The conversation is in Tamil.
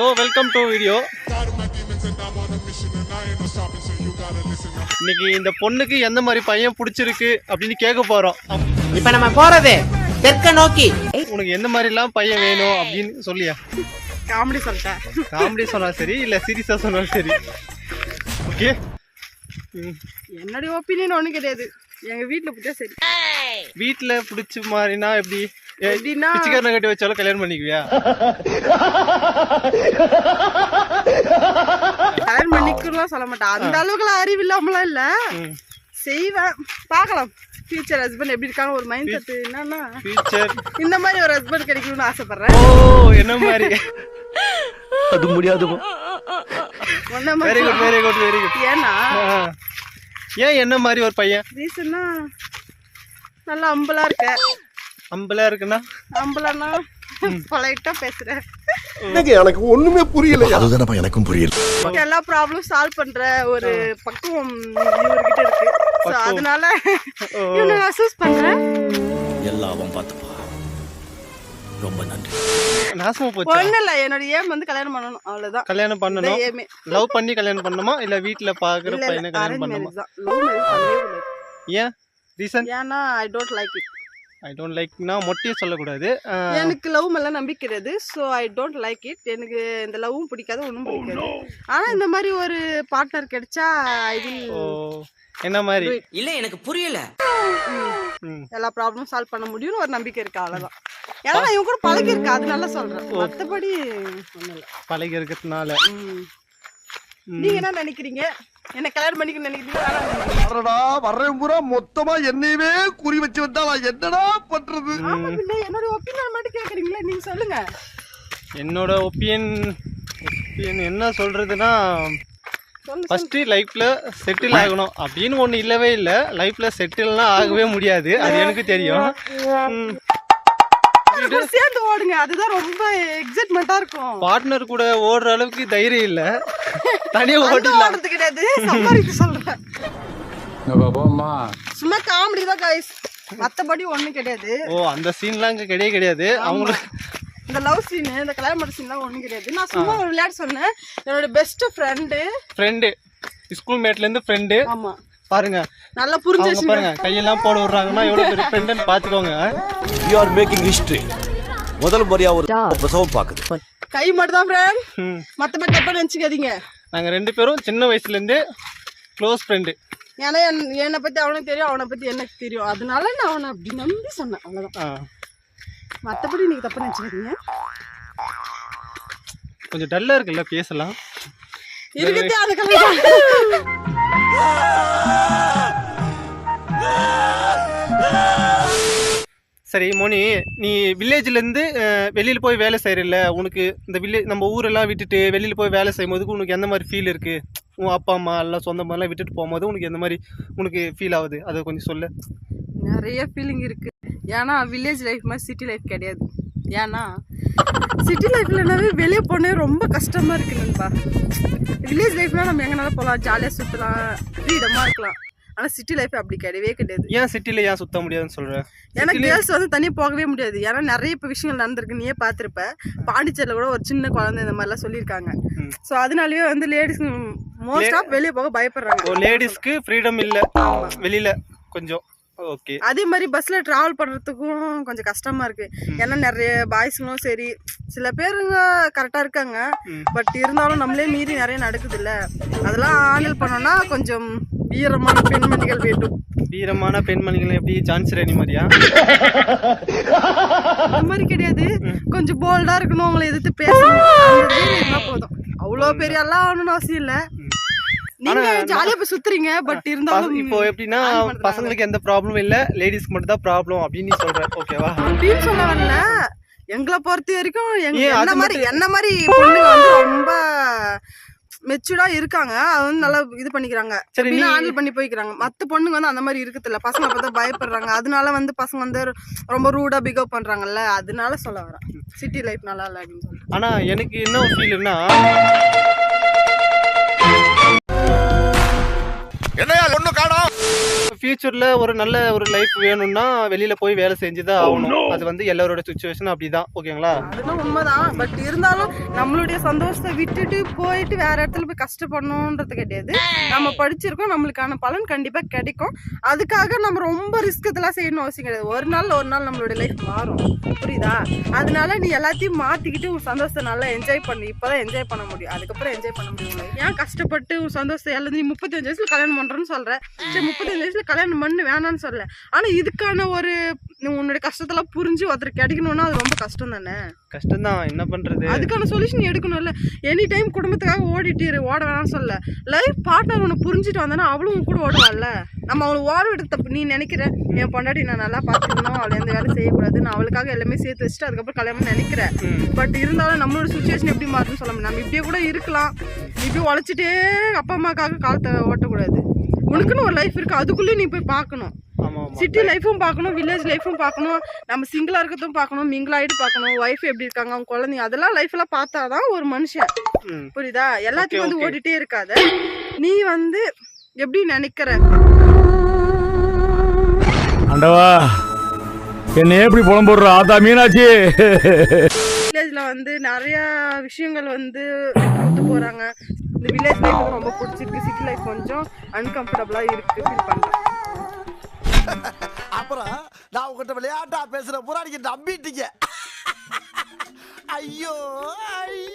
So welcome to video. இன்னைக்கு இந்த பொண்ணுக்கு எந்த மாதிரி பையன் பிடிச்சிருக்கு அப்படின்னு கேட்க போறோம். இப்ப நம்ம போறது தெற்க நோக்கி. உனக்கு எந்த மாதிரிலாம் பையன் வேணும் அப்படின்னு சொல்லியா? காமெடி சொல்லிட்டேன். காமெடி சொன்னா சரி இல்ல சீரியஸா சொன்னாலும் சரி. ஓகே, என்னுடைய ஒப்பீனியன் ஒண்ணு கிடையாது. எங்க வீட்டுல பிடிச்சா சரி. வீட்டுல பிடிச்ச மாதிரினா எப்படி? எப்படின்னா பிச்சைக்காரனை கட்டி வச்சாலும் கல்யாணம் பண்ணிக்குவியா? கல்யாணம் பண்ணிக்கலாம் சொல்ல மாட்டேன். அந்த அளவுக்குலாம் அறிவு இல்லாமலாம் இல்ல, செய்வேன். பார்க்கலாம் ஃபியூச்சர் ஹஸ்பண்ட் எப்படி இருக்காங்க. ஒரு மைண்ட் செட் என்னன்னா ஃபியூச்சர் இந்த மாதிரி ஒரு ஹஸ்பண்ட் கிடைக்கணும்னு ஆசைப்படுறேன். ஓ, என்ன மாதிரி? அது முடியாது. Very good very good very good. ஏன்னா ஏன் என்ன மாதிரி ஒரு பையன்? ரீசன்னா நல்லா அம்பலா இருக்க. அம்பலா இருக்குன்னா? அம்பலன்னா பொலைட்டா பேசுறேன். எனக்கு ஒண்ணுமே புரியல. அதுதானப்பா எனக்கும் புரியல. எல்லா ப்ராப்ளம் சால்வ் பண்ற ஒரு பக்குவம் இவர்கிட்ட இருக்கு. சோ அதனால இவனை நான் சூஸ் பண்றேன். எல்லாவும் பார்த்துப்பா. ரொம்ப நன்றி. நாசமா போச்சு. ஒண்ணு இல்ல, என்னோட ஏம் வந்து கல்யாணம் பண்ணணும், அவ்வளவுதான். கல்யாணம் பண்ணணும். லவ் பண்ணி கல்யாணம் பண்ணணுமா இல்ல வீட்ல பாக்குற பையனை கல்யாணம் பண்ணணுமா? லவ் மேரேஜ் பண்ணவே கூடாது. ஏன் ரீசன்? ஏன்னா I don't like it. I don't லைக்னா மொட்டையே சொல்லக்கூடாது. எனக்கு லவ் மேல நம்பிக்கை கிடையாது. So I don't like it. எனக்கு இந்த லவ்வும் பிடிக்காது, ஒன்றும் பிடிக்காது. ஆனா இந்த மாதிரி ஒரு பார்ட்னர் கிடைச்சா ஐ வில். என்ன மாதிரி? இல்ல எனக்கு புரியல. எல்லா ப்ராப்ளமும் சால்வ் பண்ண முடியும்னு ஒரு நம்பிக்கை இருக்கு, அவ்வளவுதான். ஏன்னா நான் இவங்க கூட பழகி இருக்கேன், அதனால சொல்றேன். மற்றபடி ஒன்றும் இல்லை. பழகி இருக்கிறதுனால. நீங்க என்ன நினைக்கிறீங்க? என்ன கல்யாணம் பண்ணிக்க நினைக்கிறீங்க? வர்றேன் பூரா மொத்தமா என்னையவே குறி வச்சு வந்தா நான் என்னடா பண்றது? என்னோட ஒப்பீனியன் மட்டும் கேக்குறீங்களா? நீங்க சொல்லுங்க. என்னோட ஒப்பீனியன் என்ன சொல்றதுன்னா, ஃபர்ஸ்ட் லைஃப்ல செட்டில் ஆகணும் அப்படின்னு ஒண்ணு இல்லவே இல்லை. லைஃப்ல செட்டில்லாம் ஆகவே முடியாது, அது எனக்கு தெரியும். சேர்ந்து ஓடுங்க, அதுதான் ரொம்ப எக்ஸைட்மெண்டா இருக்கும். பார்ட்னர் கூட ஓடுற அளவுக்கு தைரியம் இல்ல, தனியா ஓடுறது கிடையாது, சம்பாதிக்க சொல்றேன். சும்மா காமெடி தான் गाइस, மத்தபடி ஒண்ணும் கிடையாது. ஓ, அந்த சீன்லாம் இங்க கிடையவே கிடையாது. அவங்களுக்கு இந்த லவ் சீன், இந்த கல்யாணம் பண்ண சீன்லாம் ஒண்ணும் கிடையாது. நான் சும்மா ஒரு விளையாட்டு சொன்னேன். என்னோட பெஸ்ட் ஃப்ரெண்டு ஸ்கூல் மேட்ல இருந்து ஃப்ரெண்டு. ஆமா, பாருங்க நல்லா புரிஞ்சுச்சு பாருங்க. கையெல்லாம் போட விடுறாங்கன்னா எவ்வளவு பெரிய ஃப்ரெண்ட்னு பாத்துக்கோங்க. You are making history. முதல் முறையா ஒரு பிரசவம் பாக்குது. கை மட்டும் தான் ஃப்ரெண்ட், மத்தபடி தப்பா நினைச்சுக்காதீங்க. நாங்க ரெண்டு பேரும் சின்ன வயசுல இருந்து க்ளோஸ் ஃப்ரெண்டு. ஏன்னா என்னை பத்தி அவனுக்கு தெரியும், அவனை பத்தி எனக்கு தெரியும். அதனால நான் அவனை அப்படி நம்பி சொன்னேன், அவ்வளவுதான். மத்தபடி நீங்க தப்பா நினைச்சுக்காதீங்க. கொஞ்சம் டல்லா இருக்குல்ல, பேசலாம் இருக்கதே அதுக்கெல்லாம். சரி மோனி, நீ வில்லேஜ்லேருந்து வெளியில் போய் வேலை செய்கிறல்ல, உனக்கு இந்த நம்ம ஊரெல்லாம் விட்டுட்டு வெளியில் போய் வேலை செய்யும் போது உனக்கு எந்த மாதிரி ஃபீல் இருக்குது? உன் அப்பா அம்மா எல்லாம் சொந்த மாதிரிலாம் விட்டுட்டு போகும்போது உனக்கு எந்த மாதிரி உனக்கு ஃபீல் ஆகுது, அதை கொஞ்சம் சொல்லு. நிறைய ஃபீலிங் இருக்குது. ஏன்னா வில்லேஜ் லைஃப் மாதிரி சிட்டி லைஃப் கிடையாது. ஏன்னா சிட்டி லைஃப்லனாவே வெளியே போனே ரொம்ப கஷ்டமாக இருக்குதுப்பா. வில்லேஜ் லைஃப்லாம் நம்ம எங்கனாலும் போகலாம், ஜாலியாக சுற்றலாம், ஃப்ரீடமாக இருக்கலாம். ஆனால் சிட்டி லைஃப் அப்படி கிடையவே கிடையாது. ஏன் சிட்டியில் ஏன் சுற்ற முடியாதுன்னு சொல்கிறேன்? ஏன்னா கேர்ள்ஸ் வந்து தனியாக போகவே முடியாது. ஏன்னா நிறைய இப்போ விஷயங்கள் நடந்திருக்கு, நீயே பார்த்துருப்ப. பாண்டிச்சேரியில் கூட ஒரு சின்ன குழந்தை இந்த மாதிரிலாம் சொல்லியிருக்காங்க. ஸோ அதனாலேயே வந்து லேடிஸ் மோஸ்ட் ஆஃப் வெளியே போக பயப்படுறாங்க. லேடிஸ்க்கு ஃப்ரீடம் இல்லை வெளியில் கொஞ்சம். ஓகே, அதே மாதிரி பஸ்ல டிராவல் பண்றதுக்கும் கொஞ்சம் கஷ்டமா இருக்கு. ஏன்னா நிறைய பாய்ஸுங்களும் சரி, சில பேருங்க கரெக்டா இருக்காங்க, பட் இருந்தாலும் நம்மளே மீறி நிறைய நடக்குது இல்ல. அதெல்லாம் ஹேண்டில் பண்ணோம்னா கொஞ்சம் வீரமான பெண்மணிகள் வேண்டும். வீரமான பெண்மணிகள் எப்படி? ஜான்சி ராணி மாதிரியா? அந்த மாதிரி கிடையாது, கொஞ்சம் போல்டா இருக்கணும், அவங்களை எதிர்த்து பேசணும், போதும். அவ்வளோ பெரிய எல்லாம் ஆகணும்னு அவசியம் இல்லை. நீங்க ஜாலியா போய் சுத்துறீங்க, பட் இருந்தாலும் இப்போ எப்படின்னா பசங்களுக்கு எந்த ப்ராப்ளமும் இல்ல, லேடிஸ்க்கு மட்டும் தான் ப்ராப்ளம் அப்படின்னு சொல்ற. ஓகேவா? அப்படின்னு சொல்ல வரல. எங்களை பொறுத்த வரைக்கும் என்ன மாதிரி பொண்ணுங்க வந்து ரொம்ப மெச்சூர்டா இருக்காங்க, அது வந்து நல்லா இது பண்ணிக்கிறாங்க, ஹேண்டில் பண்ணி போய்க்கிறாங்க. மற்ற பொண்ணுங்க வந்து அந்த மாதிரி இருக்குது இல்ல, பசங்க பார்த்தா பயப்படுறாங்க. அதனால வந்து பசங்க வந்து ரொம்ப ரூடா பிகேவ் பண்றாங்கல்ல, அதனால சொல்ல வரேன் சிட்டி லைஃப் நல்லா இல்லை அப்படின்னு சொல்லி. ஆனா எனக்கு என்ன ஒரு ஃபீல்னா, ஃபியூச்சர்ல ஒரு நல்ல ஒரு லைஃப் வேணும்னா வெளியில போய் வேலை செஞ்சுதான் ஆகணும். அது வந்து எல்லாரோட சுச்சுவேஷன் அப்படிதான். ஓகேங்களா? அதுதான் உண்மைதான். பட் இருந்தாலும் நம்மளுடைய சந்தோஷத்தை விட்டுட்டு போயிட்டு வேற இடத்துல போய் கஷ்டப்படணும்ன்றது கிடையாது. நம்ம படிச்சிருக்கோம், நம்மளுக்கான பலன் கண்டிப்பா கிடைக்கும். அதுக்காக நம்ம ரொம்ப ரிஸ்க் இதெல்லாம் செய்யணும் அவசியம் கிடையாது. ஒரு நாள் நம்மளோட லைஃப் மாறும். புரியுதா? அதனால நீ எல்லாத்தையும் மாத்திக்கிட்டு உன் சந்தோஷத்தை நல்லா என்ஜாய் பண்ணி. இப்பதான் என்ஜாய் பண்ண முடியும், அதுக்கப்புறம் என்ஜாய் பண்ண முடியும். ஏன் கஷ்டப்பட்டு உன் சந்தோஷத்தை எல்லாம் நீ 35 வயசுல கல்யாணம் பண்றேன்னு சொல்ற. சரி, 35 வயசுல கல்யாணம் பண்ணு வேணான்னு சொல்ல. ஆனா இதுக்கான ஒரு உன்னுடைய கஷ்டத்தெல்லாம் புரிஞ்சு ஒருத்தர் கிடைக்கணும்னா அது ரொம்ப கஷ்டம் தானே. கஷ்டம் தான், என்ன பண்றது? அதுக்கான சொல்யூஷன் எடுக்கணும்ல. எனி டைம் குடும்பத்துக்காக ஓட வேணாம்னு சொல்ல. லைஃப் பார்ட்னர் உன்னை புரிஞ்சுட்டு வந்தானா அவளும் உன் கூட ஓடுவாள்ல. நம்ம அவளை ஓட விட தப்பு. நீ நினைக்கிற என் பொண்டாட்டி நான் நல்லா பார்த்துக்கணும், அவளை எந்த வேலை செய்யக்கூடாது, நான் அவளுக்காக எல்லாமே சேர்த்து வச்சுட்டு அதுக்கப்புறம் கல்யாணம் நினைக்கிறேன். பட் இருந்தாலும் நம்மளோட சுச்சுவேஷன் எப்படி மாறுன்னு சொல்ல முடியும். நம்ம இப்படியே கூட இருக்கலாம். இப்படியே உழைச்சிட்டே அப்பா அம்மாக்காக காலத்தை ஓட்டக்கூடாது. உனக்குன்னு ஒரு லைஃப் இருக்கு, அதுக்குள்ளேயும் நீ போய் பார்க்கணும். சிட்டி லைஃபும் பார்க்கணும், வில்லேஜ் லைஃபும் பார்க்கணும், நம்ம சிங்கிளா இருக்கிறதும் பார்க்கணும், மிங்கிள் ஆகிட்டு பார்க்கணும், ஒய்ஃப் எப்படி இருக்காங்க, அவங்க குழந்தைங்க, அதெல்லாம் லைஃப் எல்லாம் பார்த்தாதான் ஒரு மனுஷன். புரியுதா? எல்லாத்தையும் வந்து ஓடிட்டே இருக்காத. நீ வந்து எப்படி நினைக்கிற? ஆண்டவா, என்ன எப்படி புலம் போடுற ஆதா மீனாட்சி. வில்லேஜ்ல வந்து நிறைய விஷயங்கள் வந்து ஒத்து போறாங்க. இந்த வில்லேஜ் லைஃப் ரொம்ப பிடிச்சிருக்கு, சிட்டி லைஃப் கொஞ்சம் அன்கம்ஃபர்டபுளா இருக்கு ஃபீல் பண்றேன். அப்புறம் நான் உங்ககிட்ட விளையாட்டா பேசுற புறாடிக்கு நம்பிட்டீங்க. ஐயோ.